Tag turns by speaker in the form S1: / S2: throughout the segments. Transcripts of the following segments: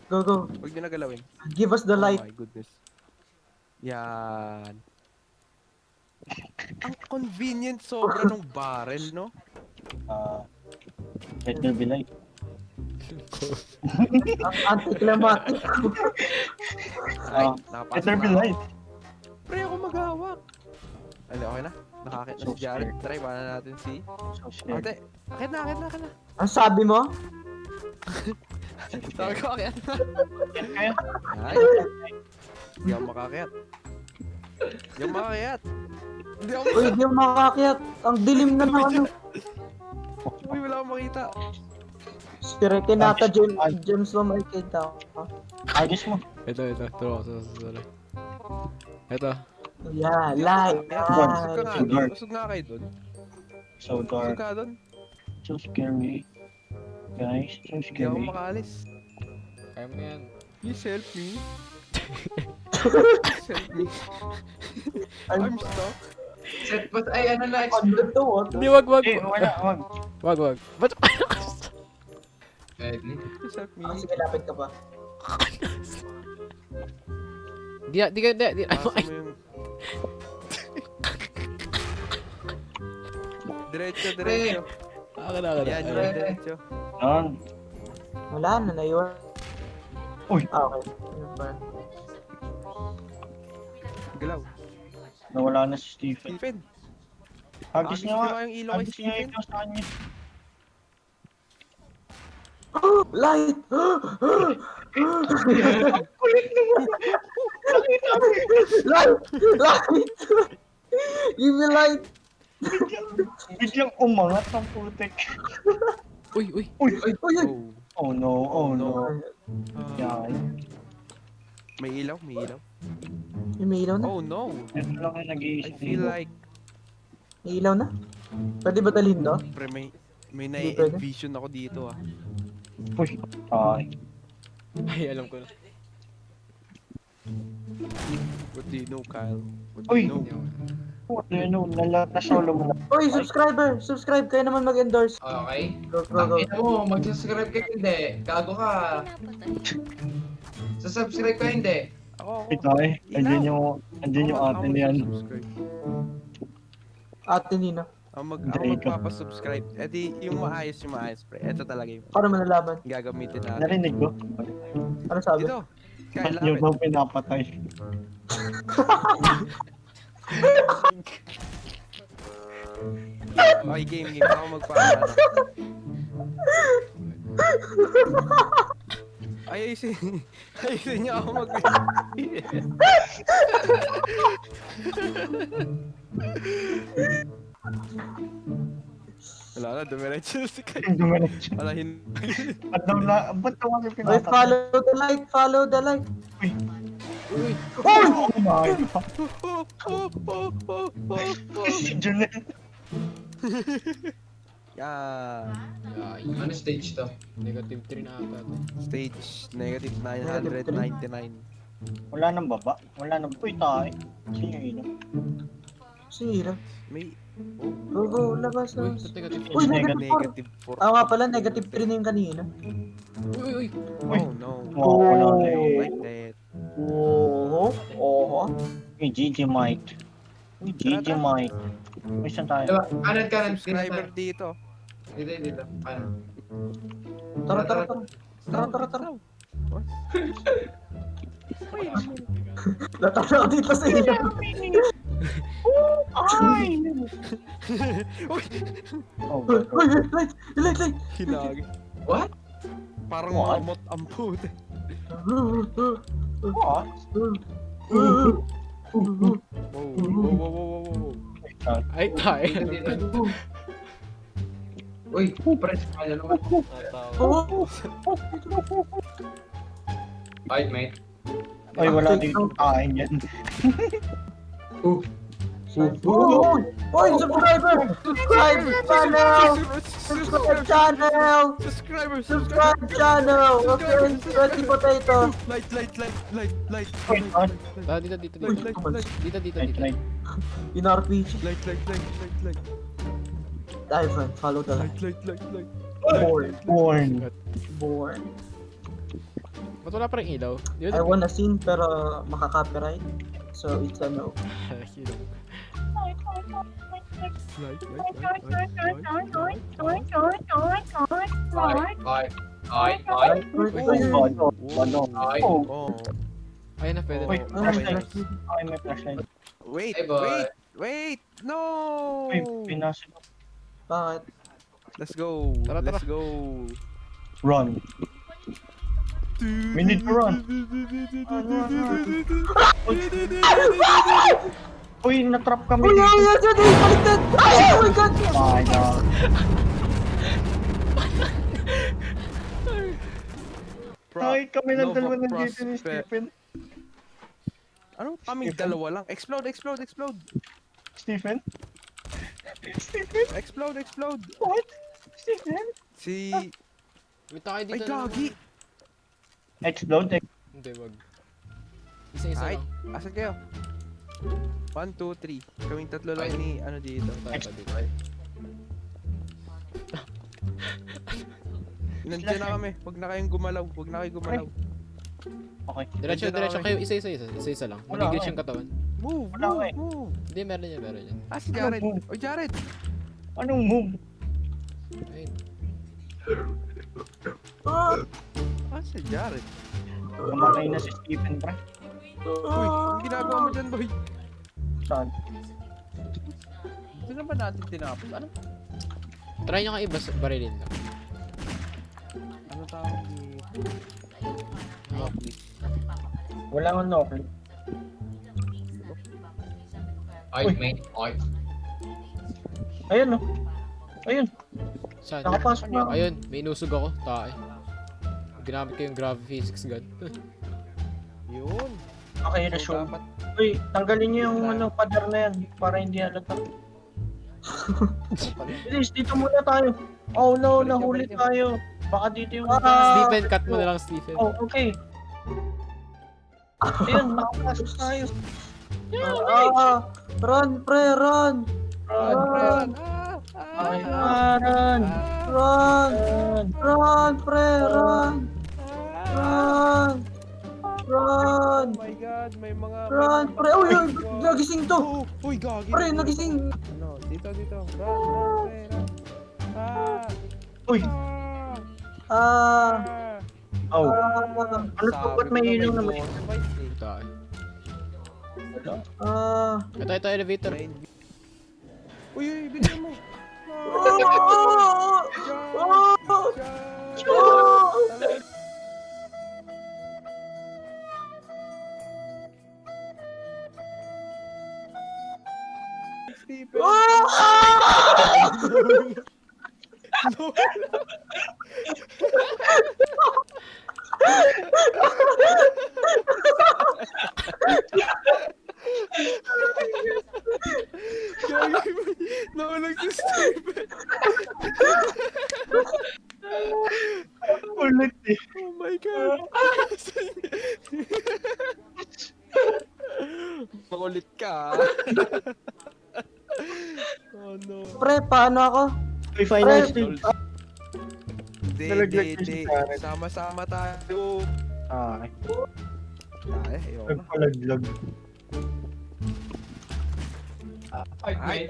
S1: Go, go.
S2: Huwag nyo na galawin.
S1: Give us the
S2: Oh
S1: light.
S2: my goodness. Yan. Ang convenient sobra nung barrel, no?
S3: Let there be light.
S1: Ang anticlimactic.
S2: Ay,
S3: Let
S2: nakapasok
S3: there
S2: na
S3: be
S2: ako.
S3: light.
S2: Pre, ako maghawak. Ano, okay na? Nakakit na
S3: So
S2: si Jared.
S3: scared.
S2: Try, bala natin si...
S3: So scared.
S2: Ate, akit na.
S1: Ang sabi mo?
S2: Tawag ko, akit na.
S3: Kaya,
S2: Ay, hindi ako makakit. Hindi ako makakit. Hindi ako
S1: Uy, di ako makakakyat. Ang dilim na ng ano.
S2: Uy, wala akong makita.
S1: Sire, kinata gems mo makikita ko.
S3: ayos mo.
S4: Ito. Ito.
S1: Yeah, light.
S2: Usog ka nga
S3: So
S2: doon.
S3: dark.
S2: Usog nga kayo doon.
S3: So
S2: Usog
S3: dark.
S2: ka doon.
S3: So scary. Guys, so
S2: Hindi ako
S3: scary.
S2: makaalis.
S4: Kaya mo na yan.
S2: Please help me. Please help me. I'm stuck.
S5: Set, but ay, ano na,
S1: Ano to?
S4: Hindi, wag.
S3: Eh, wala, wag.
S4: Wag. Ba't
S2: Please help me.
S1: Sige, lapit ka pa.
S4: Di.
S2: Pasa mo yung... Diretso. Yan, diretso.
S3: Yan.
S1: Wala na, naiwan.
S3: Uy.
S1: Okay. Yun ba?
S2: Galaw.
S3: Nawala na si Stephen.
S2: Stephen.
S3: Hagis niya nga.
S2: yung ilaw kay
S3: Hagis niya
S2: Stephen.
S3: ikaw sa kanya.
S1: Light! Light! Light! Give me light!
S3: Biglang umangat ng putek.
S4: Uy.
S3: Uy.
S1: Uy, uy!
S2: Oh.
S3: Oh no, oh no.
S2: Ah,
S3: Yan.
S2: may ilaw.
S1: May ilaw na?
S2: Oh no.
S3: Ito lang yung
S2: I
S3: nag-iisip.
S2: feel like...
S1: May ilaw na? Pwede ba dalhin to?
S2: Pre, may
S1: Hindi pwede.
S2: na-envision ako dito ah.
S3: Uy. Ay.
S4: Ay, alam ko na.
S2: What do you know, Kyle? What do
S3: Uy.
S2: you know?
S3: What do you know? Nasolo mo na.
S1: Uy, subscriber! Subscribe kayo naman mag-endorse.
S5: Okay.
S1: Go, go, go.
S5: Ina mo, mag-subscribe ka hindi. Gago ka. Subscribe ka hindi.
S2: Ako.
S3: Ito eh. Andiyan yung ate niyan.
S1: Ate Nina.
S2: Ako
S3: Draco.
S2: magpapasubscribe. Eh di, yung maayos, pre. Ito talaga yung
S1: Paano manalaman?
S2: gagamitin natin.
S3: Narinig ko.
S1: Ano sabi?
S2: Dito. Kyle,
S3: Ba't nyo
S2: lapit.
S3: daw pinapatay?
S2: Okay, game. Ako magpapano. Ayusin niyo ako Wala na, dumiretso si Kyle.
S3: Dumiretso.
S2: Wala, hindi.
S3: Ba't daw kami
S1: Uy,
S3: pinapatay?
S1: follow the light! Follow the light!
S3: Oh my God! Si Junel.
S2: Yan.
S5: Ano stage to?
S4: Negative 3 na ata.
S2: Stage negative 999.
S3: Wala nang baba. Wala nang... Uy, tayo. Sino yun?
S1: Sira.
S2: May
S1: Go, go, labas,
S4: Uy,
S1: labas.
S4: negative
S1: Uy,
S4: 4.
S1: negative 4!
S2: negative 4.
S1: Ah, nga pala, negative 3 na yung kanina.
S4: Uy.
S2: Oh no.
S3: Wow, wala na yun.
S2: Like that.
S1: Oo. Oo.
S3: Uy, GG Mike. Uy, GG Mike. Uy, saan tayo?
S5: Diba? Kanan.
S2: Subscriber dito.
S5: Dito. Kanan.
S1: Tara, tara, tara. Tara, tara. Natatawa dito sa iyo.
S3: Ay!
S2: Uy!
S3: Oh,
S1: Uy,
S3: God.
S1: light, light, light.
S2: Hinagi.
S5: What?
S2: Parang
S3: What?
S2: mamot ang puti.
S3: What?
S2: Wow. Wow.
S4: Ay, tayo.
S5: Dito. Uy, press ka na naman.
S1: Oh,
S5: Alright, mate.
S3: Ay, wala dito kain yan.
S5: Oh.
S1: oh, oh, subscriber! Subscribe channel! Subscribe channel!
S2: Subscriber.
S1: Subscribe channel! Okay, Sweaty Potato.
S2: Light.
S3: Uy, on.
S4: Dito.
S1: Uy,
S4: Dito.
S3: Like.
S1: in RPG.
S2: Light.
S1: Ivan, follow the light.
S2: Light.
S1: Born.
S3: Born.
S1: Born.
S4: Ba't wala pa rin ilaw? Di
S1: I wanna sing pero makaka-copyright. So it's a no.
S5: Ay.
S3: Ano?
S5: Ay.
S3: Oh,
S2: Oh.
S4: Ayun na, pwede
S3: wait,
S4: na.
S3: flashlight. Ay, may flashlight.
S2: Wait,
S5: Hey, boy.
S2: wait! No!
S3: Uy, pinasok.
S1: Bakit?
S2: Let's go!
S4: Tara,
S2: Let's
S4: tara.
S2: go!
S3: Run. We need to run. Uy, natrap kami
S1: Uy,
S3: dito.
S1: ay, ay, ay, ay, baliktad! Ay, oh my god!
S3: Ay, na. Ay, kami lang
S2: Nova
S3: dalawa nandito ni
S2: Prospect.
S3: Stephen.
S2: Ano? Kaming dalawa lang. Explode!
S3: Stephen? Stephen?
S2: Explode!
S3: What? Stephen?
S2: Si...
S4: Wait tayo
S2: Ay,
S4: dito.
S2: gagi!
S3: Explode?
S4: Hindi, wag. Isa-isa
S2: Ay,
S4: lang.
S2: asan kayo? 1, 2, 3. Kaming tatlo lang ni ano dito.
S4: Tayo dito.
S2: Nandiyan na kami. Huwag na kayong gumalaw.
S3: Okay.
S4: Diretso
S2: Nandiyan na kami.
S4: kayo. Isa-isa lang.
S3: Wala,
S4: Mag-glitch
S3: okay.
S4: yung katawan.
S2: Move!
S3: Wala ka eh.
S2: Move!
S4: Hindi, meron yan.
S2: Ah, si Jared! O, Jared!
S3: Anong move?
S4: Ayun.
S2: Ah, si Jared.
S3: Kamatay na si Stephen, pre.
S2: Uy, ang ginagawa mo dyan, boy?
S3: Saan?
S2: Ito na ba natin tinapos? Ano?
S4: Try nyo nga barilin lang.
S2: Ano tawag dito? Lovely.
S3: Wala akong knocker.
S5: Ay, mate. Ay.
S3: Ayun, no? Ayun,
S4: Saan?
S3: nakapasok na ako.
S4: Ayun, may inusog ako. Tae. Ginamit ko yung gravity physics gun.
S2: Yun.
S3: Okay, na
S2: So,
S3: show.
S2: dapat...
S3: Uy, tanggalin niyo yung ano, pader na yan para hindi halata. Please, dito muna tayo. Oh no,
S2: Balik
S3: nahuli
S2: niyo.
S3: tayo. Baka dito yung...
S4: Stephen, cut mo na lang, Stephen.
S3: Oh, okay. Ayun, nakapasok tayo.
S1: Run, pre, run!
S3: Run,
S2: Run!
S3: Ay, run!
S1: Run!
S3: Run!
S1: Run, pre, run! Run! Run!
S2: Oh my god, may mga...
S1: Run, pre! Uy, uy, nagising to!
S2: Oh, uy, gagi.
S1: Pre, nagising!
S2: Ano, dito. Run, pre, run.
S3: Uy!
S1: Ah!
S3: Oh,
S1: Ah!
S3: ano to? Ba't may ilaw naman?
S4: Tae.
S1: Ah!
S4: Ito, elevator.
S2: Uy, bigyan mo.
S1: Oh! Oh!
S2: Stephen. Gagi mo. Nawalag si Stephen.
S3: Ulit eh.
S2: Oh my god. Makulit ka. Oh no.
S1: Pre, paano ako?
S3: Uy, final
S1: Pre,
S3: stage. Nalaglag ko si Jared.
S2: Sama-sama tayo.
S3: Ay,
S2: Ay, ayoko na.
S3: nagpalaglag.
S5: Ay,
S2: Ay.
S5: mate.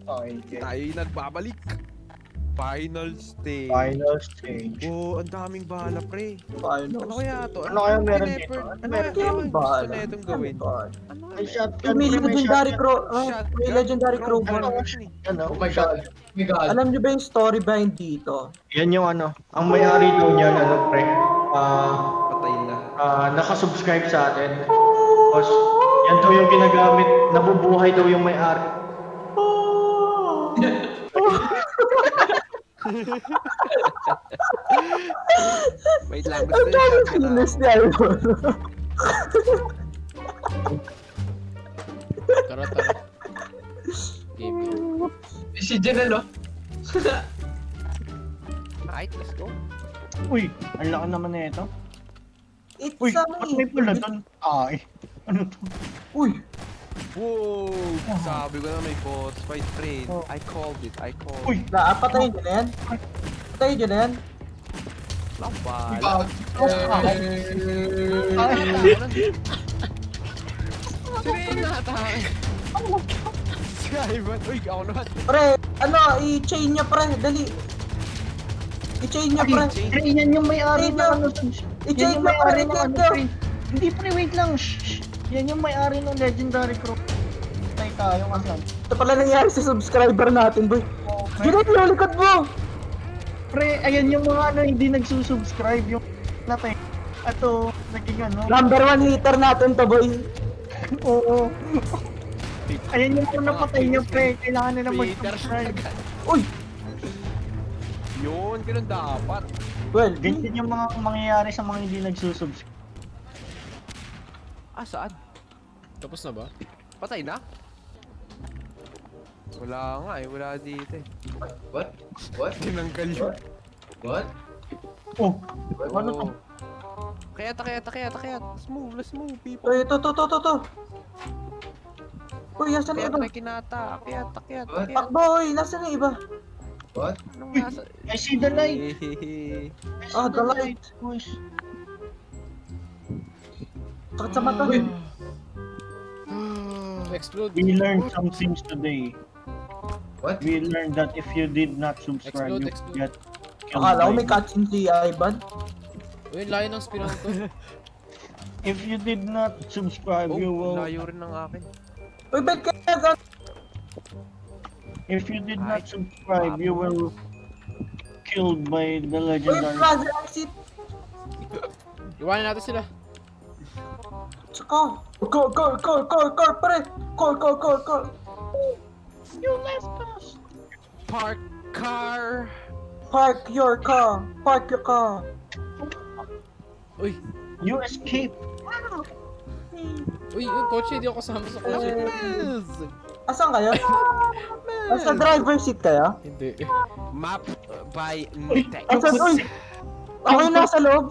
S3: Okay,
S2: Tayo'y nagbabalik. Final stage.
S3: final stage.
S2: Oh, ang daming bala, pre.
S1: Paano?
S2: Ano kaya to?
S3: Ano kaya meron
S2: in-effort?
S3: dito?
S2: Ano
S3: Meron
S2: kaya
S1: Ano
S2: ang
S1: ba?
S2: gusto na itong gawin? Ano
S3: May
S2: kaya?
S3: shotgun.
S1: May legendary crow.
S2: Shotgun.
S1: May legendary
S2: Crow.
S1: crowbar.
S3: Ano?
S5: Oh my god. Oh my god.
S1: Alam niyo ba yung story behind dito?
S3: Yan yung ano. Ang may-ari daw niyan, ano pre.
S2: Patay na.
S3: Nakasubscribe sa atin. Tapos, yan daw yung ginagamit. Nabubuhay daw yung may-ari.
S2: Wait lang, gusto na yung shotgun na.
S1: Kinis ni Iron.
S4: Tara. Game.
S5: Si Jen, ano?
S2: Alright, let's go.
S3: Uy, ang laki naman na ito.
S1: It's
S3: Uy,
S1: a
S3: ba't may pula doon? Ay, ano to?
S1: Uy!
S2: Wow! Sabi ko na may boss fight, pre.
S3: Oh.
S2: I called it.
S3: Uy,
S1: Patayin niyo na yan? Patayin niyo na yan?
S2: Ako bahala.
S5: Gag.
S2: Sino yung nakatake? Si Ivan. Uy, ako naman.
S1: Pre, ano, i-chain niya pre, dali. I-chain niya pre.
S3: Pre, yan yung may-ari
S1: Chain
S3: ng ano.
S1: I-chain
S3: Yan yung
S1: niya pre,
S3: may-ari ng
S1: i-chain
S3: ano,
S1: niya.
S3: pre. Hindi pre, wait lang. Shh. Yan yung may-ari ng Legendary Crow. Tay tayo kasi.
S1: Ito pala nangyari sa subscriber natin, boy. Ginit yung likod mo!
S3: Pre, ayan yung mga ano hindi nagsusubscribe yung natin. Ato, naging ano.
S1: Number 1 hater natin to, boy.
S3: Oo. Ayan yung mga napatay niya, pre. Kailangan nila
S2: Peter
S3: mag-subscribe.
S2: agad.
S1: Uy!
S2: Yun, ganun dapat.
S1: Well,
S3: Ganyan yung mga mangyayari sa mga hindi nagsusubscribe.
S2: Ah, saan?
S4: Tapos na ba?
S2: Patay na? Wala nga eh, wala dito eh.
S5: What? What?
S2: Tinanggal yun.
S5: What?
S3: Oh, ano to?
S2: Kayat. Let's move, people.
S1: uy, to. Uy, yasan na
S2: Kayat
S1: iba?
S2: na kinata. Kayat.
S5: What?
S1: Boy, nasan na iba?
S5: What?
S2: Anong nasa?
S3: I see the light.
S2: Hehehe.
S3: I see
S1: Ah, the light.
S3: Boys.
S1: Sakit sa mata.
S4: Explode.
S3: We learned some things today.
S5: What?
S3: We learned that if you did not subscribe, you
S4: Explode.
S3: get killed
S1: Akala ko
S3: by
S1: may cutscene si Ivan.
S4: Uy, layo ng spin to.
S3: If you did not subscribe,
S2: Oh,
S3: you will.
S2: layo rin ng akin.
S1: Uy, ba't kaya gan?
S3: If you did not subscribe, you will killed by the
S1: Uy,
S3: legendary.
S1: plaza exit.
S4: Iwanan natin sila.
S1: Tsaka. Car, pre. Car.
S3: You left us.
S2: Park car.
S1: Park your car.
S4: Uy,
S3: You escaped.
S4: yung kotse, hindi ako kasama sa kotse.
S1: Asan kayo? Nasa driver seat kayo?
S4: Hindi.
S2: Map by Nitex.
S1: Asan? Uy! Ako yung nasa loob.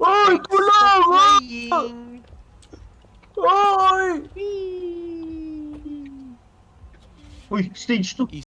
S1: Uy! Tulong! Uy!
S3: Uy, stage 2.